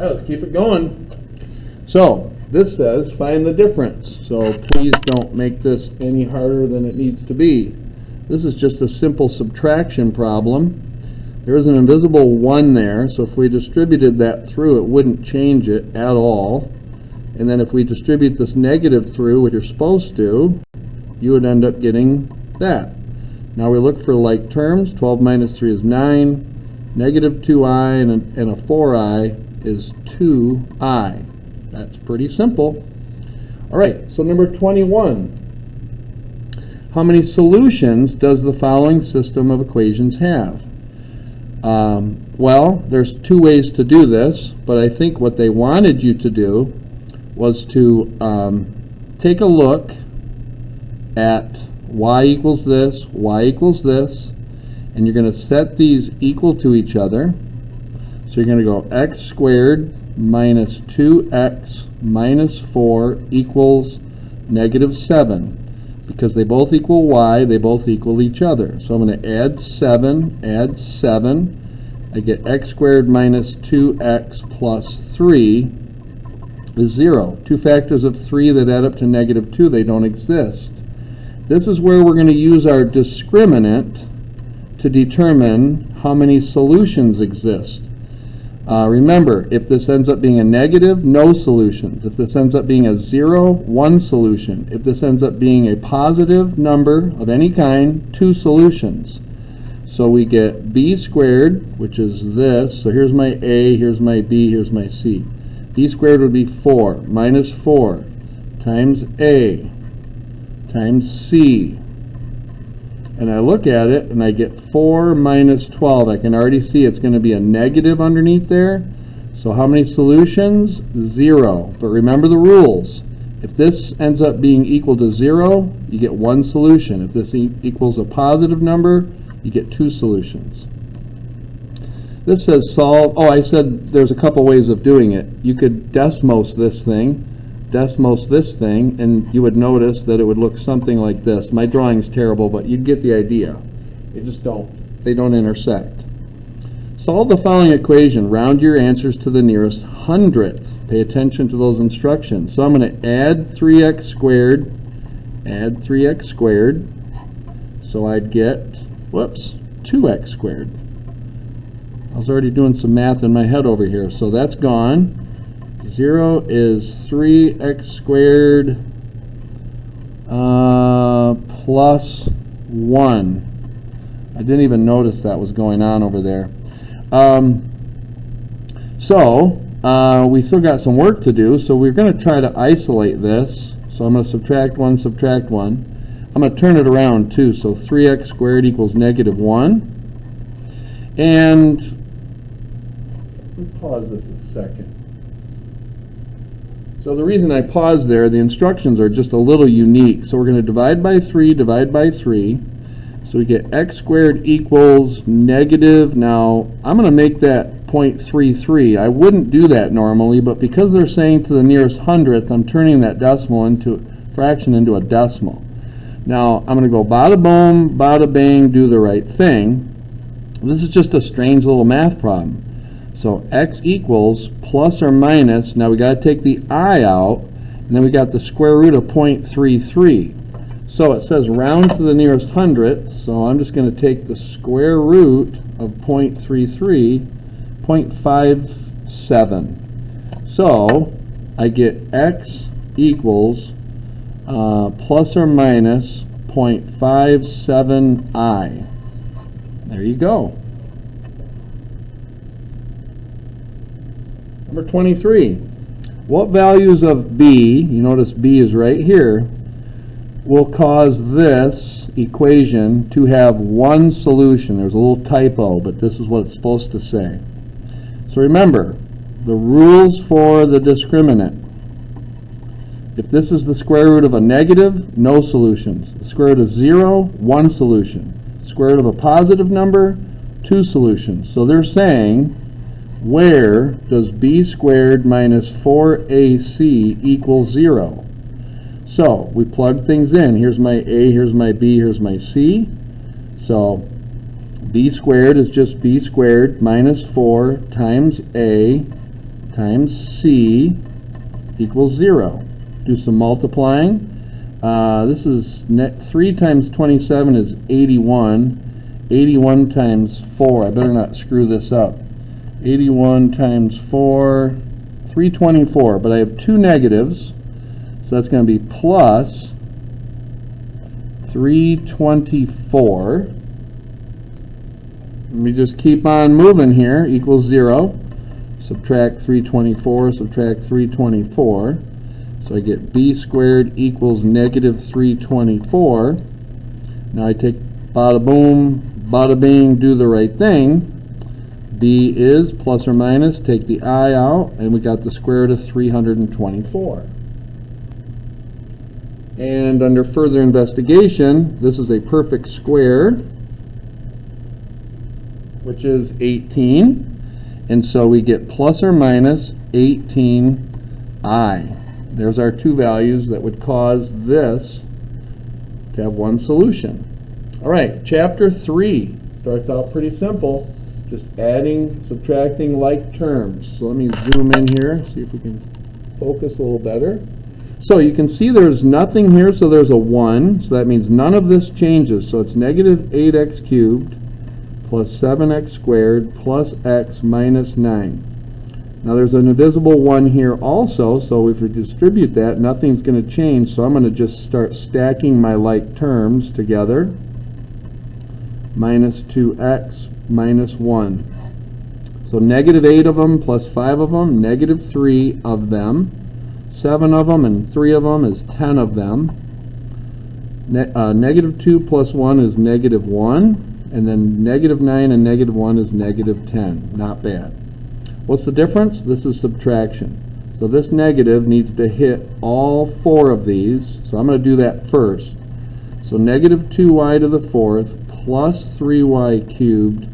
right, let's keep it going. So this says find the difference. So please don't make this any harder than it needs to be. This is just a simple subtraction problem. There's an invisible 1 there, so if we distributed that through, it wouldn't change it at all. And then if we distribute this negative through, which you're supposed to, you would end up getting that. Now we look for like terms. 12 minus 3 is 9. Negative 2i and a 4i is 2i. That's pretty simple. All right, so number 21. How many solutions does the following system of equations have? Well, there's two ways to do this, but I think what they wanted you to do was to take a look at y equals this, and you're going to set these equal to each other. So you're going to go x squared minus 2x minus 4 equals negative 7. Because they both equal y, they both equal each other. So I'm going to add 7. I get x squared minus 2x plus 3 is 0. Two factors of 3 that add up to negative 2, they don't exist. This is where we're going to use our discriminant to determine how many solutions exist. Remember, if this ends up being a negative, no solutions. If this ends up being a 0, 1 solution. If this ends up being a positive number of any kind, 2 solutions. So we get b squared, which is this. So here's my a, here's my b, here's my c. B squared would be 4 minus 4 times a times c. And I look at it and I get 4 minus 12. I can already see it's going to be a negative underneath there. So how many solutions? 0. But remember the rules. If this ends up being equal to 0, you get 1 solution. If this equals a positive number, you get 2 solutions. This says solve. Oh, I said there's a couple ways of doing it. You could Desmos this thing, and you would notice that it would look something like this. My drawing's terrible, but you'd get the idea. They don't intersect. Solve the following equation. Round your answers to the nearest hundredth. Pay attention to those instructions. So I'm going to add 3x squared, so I'd get, 2x squared. I was already doing some math in my head over here, so that's gone. 0 is 3x squared plus 1. I didn't even notice that was going on over there. We still got some work to do, so we're going to try to isolate this. So I'm going to subtract 1. I'm going to turn it around too, so 3x squared equals negative 1. And let me pause this a second. So the reason I paused there, the instructions are just a little unique. So we're going to divide by 3. So we get x squared equals negative. Now, I'm going to make that 0.33. I wouldn't do that normally, but because they're saying to the nearest hundredth, I'm turning that fraction into a decimal. Now, I'm going to go bada boom, bada bang, do the right thing. This is just a strange little math problem. So x equals plus or minus, now we got to take the I out, and then we got the square root of 0.33. So it says round to the nearest hundredth, so I'm just going to take the square root of 0.33, 0.57. So I get x equals plus or minus 0.57i. There you go. Number 23. What values of b, you notice b is right here, will cause this equation to have one solution? There's a little typo, but this is what it's supposed to say. So remember, the rules for the discriminant. If this is the square root of a negative, no solutions. The square root of 0, 1 solution. Square root of a positive number, 2 solutions. So they're saying, where does b squared minus 4ac equal 0? So we plug things in. Here's my a, here's my b, here's my c. So b squared is just b squared minus 4 times a times c equals 0. Do some multiplying. This is 3 times 27 is 81. 81 times 4, I better not screw this up. 81 times 4, 324, but I have two negatives, so that's going to be plus 324. Let me just keep on moving here, equals 0. Subtract 324, subtract 324. So I get b squared equals negative 324. Now I take bada boom, bada bing, do the right thing. B is plus or minus, take the I out, and we got the square root of 324. And under further investigation, this is a perfect square, which is 18. And so we get plus or minus 18i. There's our two values that would cause this to have one solution. All right, chapter 3 starts out pretty simple, just adding, subtracting like terms. So let me zoom in here, see if we can focus a little better. So you can see there's nothing here, so there's a 1, so that means none of this changes. So it's negative 8x cubed plus 7x squared plus x minus 9. Now there's an invisible 1 here also, so if we distribute that, nothing's going to change, so I'm going to just start stacking my like terms together. Minus 2x minus 1. So negative 8 of them plus 5 of them, negative 3 of them. 7 of them and 3 of them is 10 of them. Negative 2 plus 1 is negative 1. And then negative 9 and negative 1 is negative 10. Not bad. What's the difference? This is subtraction. So this negative needs to hit all 4 of these. So I'm going to do that first. So negative 2y to the 4th plus 3y cubed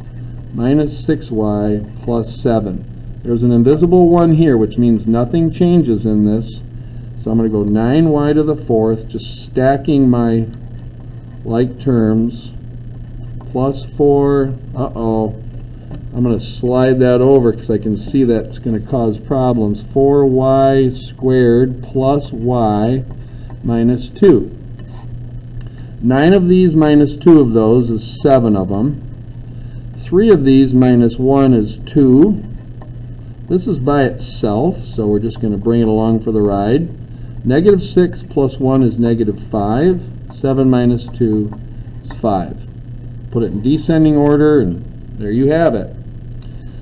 minus 6y plus 7. There's an invisible 1 here, which means nothing changes in this. So I'm going to go 9y to the 4th, just stacking my like terms, plus 4, I'm going to slide that over because I can see that's going to cause problems. 4y squared plus y minus 2. 9 of these minus 2 of those is 7 of them. 3 of these minus 1 is 2. This is by itself, so we're just going to bring it along for the ride. Negative 6 plus 1 is negative 5. 7 minus 2 is 5. Put it in descending order, and there you have it.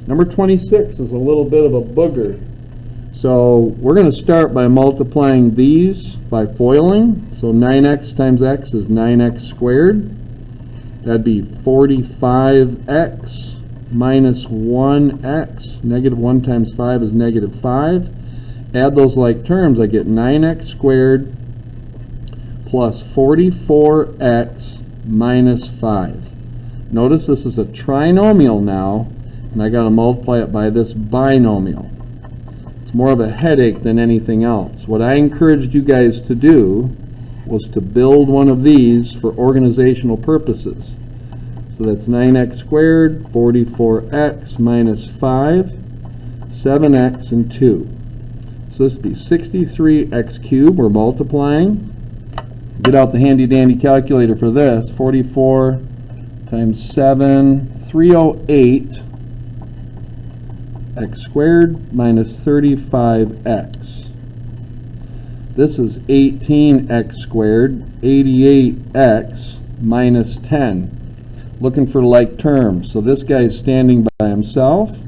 Number 26 is a little bit of a booger. So we're going to start by multiplying these by foiling. So 9x times x is 9x squared. That'd be 45x minus 1x. Negative 1 times 5 is negative 5. Add those like terms, I get 9x squared plus 44x minus 5. Notice this is a trinomial now, and I got to multiply it by this binomial. It's more of a headache than anything else. What I encouraged you guys to do was to build one of these for organizational purposes. So that's 9x squared, 44x minus 5, 7x, and 2. So this would be 63x cubed. We're multiplying. Get out the handy-dandy calculator for this. 44 times 7, 308 x squared minus 35x. This is 18x squared, 88x minus 10. Looking for like terms. So this guy is standing by himself.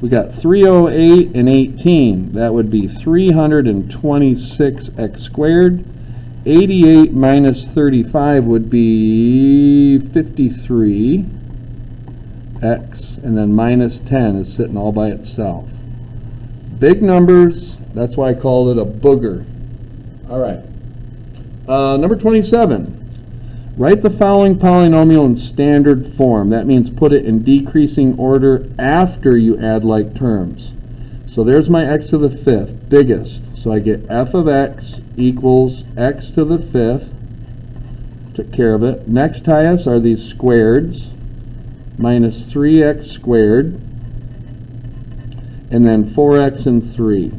We got 308 and 18. That would be 326x squared. 88 minus 35 would be 53x, and then minus 10 is sitting all by itself. Big numbers, that's why I called it a booger. All right. Number 27. Write the following polynomial in standard form. That means put it in decreasing order after you add like terms. So there's my x to the 5th, biggest. So I get f of x equals x to the 5th. Took care of it. Next highest are these squareds, minus 3x squared. and then 4x and 3.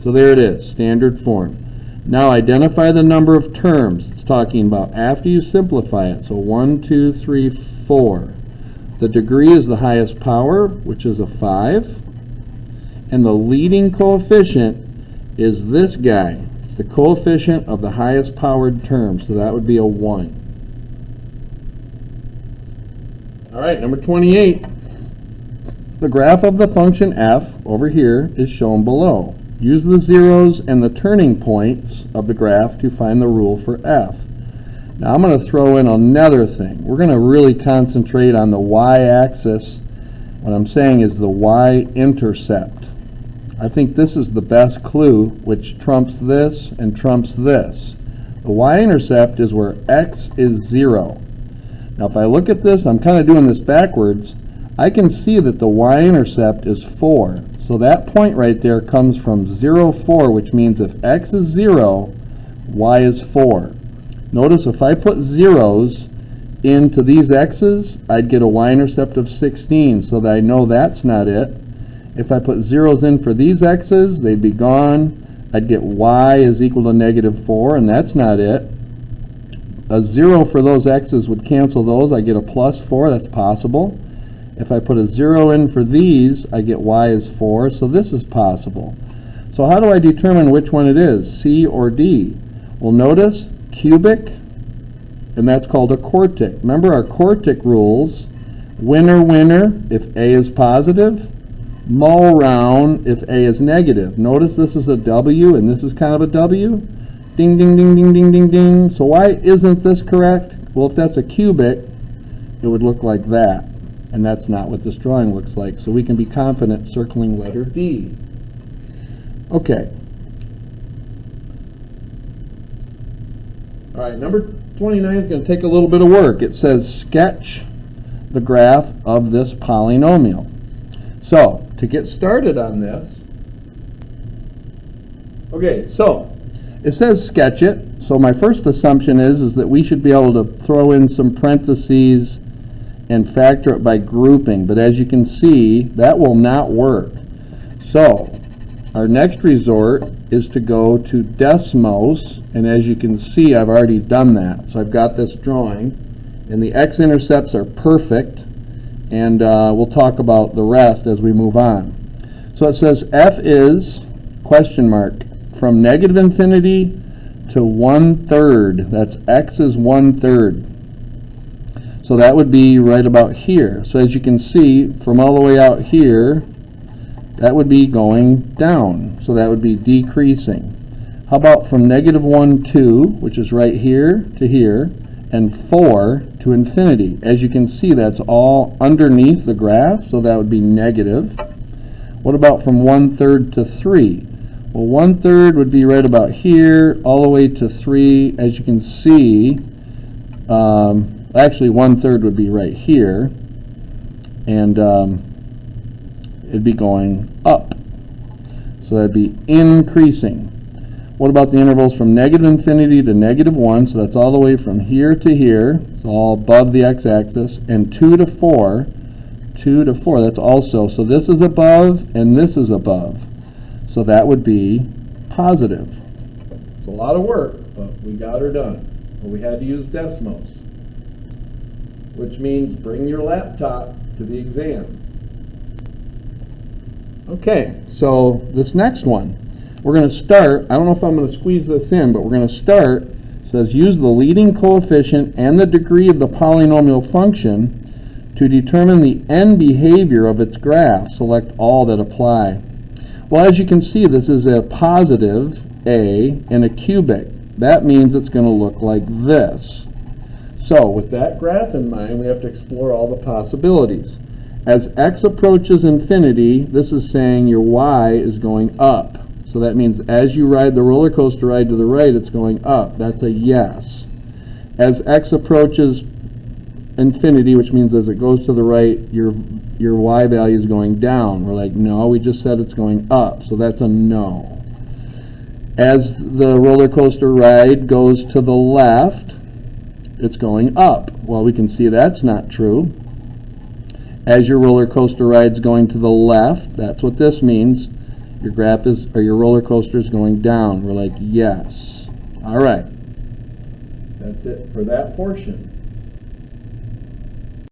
So there it is, standard form. Now identify the number of terms it's talking about after you simplify it. So 1, 2, 3, 4. The degree is the highest power, which is a 5. And the leading coefficient is this guy. It's the coefficient of the highest powered term, so that would be a 1. All right, number 28. The graph of the function f over here is shown below. Use the zeros and the turning points of the graph to find the rule for f. Now I'm going to throw in another thing. We're going to really concentrate on the y-axis. What I'm saying is the y-intercept. I think this is the best clue, which trumps this and trumps this. The y-intercept is where x is 0. Now if I look at this, I'm kind of doing this backwards. I can see that the y-intercept is 4. So that point right there comes from 0, 4, which means if x is 0, y is 4. Notice if I put zeros into these x's, I'd get a y-intercept of 16, so that I know that's not it. If I put zeros in for these x's, they'd be gone. I'd get y is equal to negative 4, and that's not it. A 0 for those x's would cancel those. I get a plus 4, that's possible. If I put a 0 in for these, I get y is 4, so this is possible. So how do I determine which one it is, C or D? Well, notice cubic, and that's called a quartic. Remember our quartic rules, winner, winner, if A is positive, mul round if A is negative. Notice this is a W, and this is kind of a W. Ding, ding, ding, ding, ding, ding, ding. So why isn't this correct? Well, if that's a cubic, it would look like that. And that's not what this drawing looks like. So we can be confident circling letter D. Okay. All right, number 29 is going to take a little bit of work. It says sketch the graph of this polynomial. So, to get started on this, okay, so it says sketch it. So my first assumption is that we should be able to throw in some parentheses and factor it by grouping, but as you can see, that will not work. So our next resort is to go to Desmos, and as you can see, I've already done that. So I've got this drawing, and the x-intercepts are perfect, and we'll talk about the rest as we move on. So it says f is, question mark, from negative infinity to 1/3. That's x is 1/3. So that would be right about here. So as you can see, from all the way out here, that would be going down. So that would be decreasing. How about from negative 1, 2, which is right here to here, and 4 to infinity? As you can see, that's all underneath the graph, so that would be negative. What about from 1/3 to 3? Well, 1/3 would be right about here, all the way to 3. As you can see, actually 1/3 would be right here, and it'd be going up. So that'd be increasing. What about the intervals from negative infinity to negative 1? So that's all the way from here to here. It's all above the x-axis. And 2 to 4. 2 to 4, that's also. So this is above and this is above. So that would be positive. It's a lot of work, but we got her done. But we had to use Desmos, which means bring your laptop to the exam. Okay, so this next one, we're going to start, I don't know if I'm going to squeeze this in, but we're going to start, it says use the leading coefficient and the degree of the polynomial function to determine the end behavior of its graph. Select all that apply. Well, as you can see, this is a positive A and a cubic. That means it's going to look like this. So with that graph in mind, we have to explore all the possibilities. As x approaches infinity, this is saying your y is going up. So that means as you ride the roller coaster ride to the right, it's going up. That's a yes. As x approaches infinity, which means as it goes to the right, your y value is going down. We're like, no, we just said it's going up. So that's a no. As the roller coaster ride goes to the left, it's going up. Well, we can see that's not true. as your roller coaster ride's going to the left, that's what this means. Your graph is, or your roller coaster is going down. We're like, yes. All right. That's it for that portion.